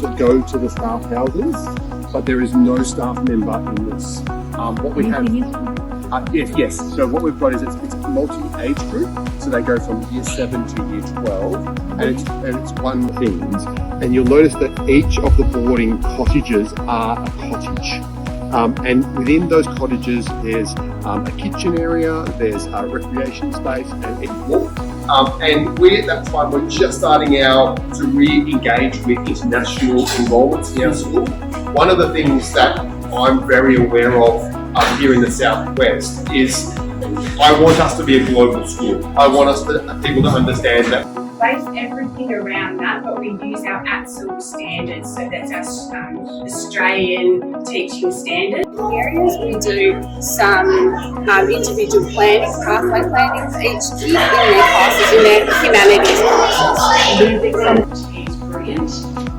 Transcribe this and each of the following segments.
bus that go to the staff houses, but there is no staff member in this. What we have, yes. So what we've got is it's multi-age group. So they go from year 7 to year 12, and it's one thing. And you'll notice that each of the boarding cottages are a cottage. And within those cottages, there's a kitchen area, there's a recreation space, and a walk. And we at that time were just starting out to re-engage with international enrolments in our school. One of the things that I'm very aware of here in the Southwest is I want us to be a global school. I want people to understand that. Base everything around that, but we use our ATSL standards, so that's our Australian teaching standard. Areas we do some individual planning, pathway planning for each kid in their classes, in their humanities classes. It's brilliant.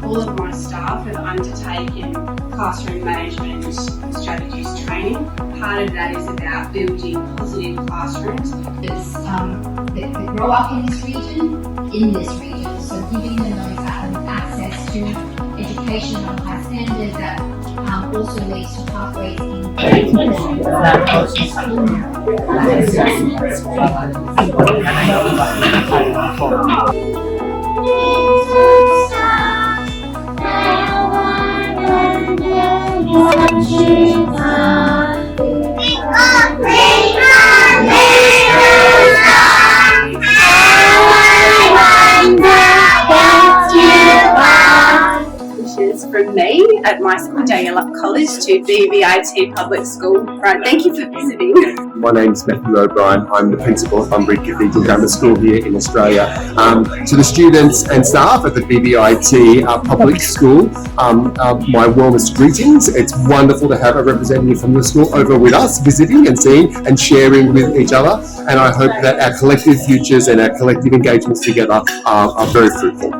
All of my staff have undertaken classroom management strategies training. Part of that is about building positive classrooms. That grow up in this region, so giving them those access to education on high standards that also leads to pathways from me at my school, Dalyellup College, to BBIT Public School. Right, thank you for visiting. My name's Mathew. I'm the principal of Bunbury Cathedral Grammar School here in Australia. To the students and staff at the BBIT Public School, my warmest greetings. It's wonderful to have a representative from the school over with us, visiting and seeing and sharing with each other. And I hope that our collective futures and our collective engagements together are very fruitful.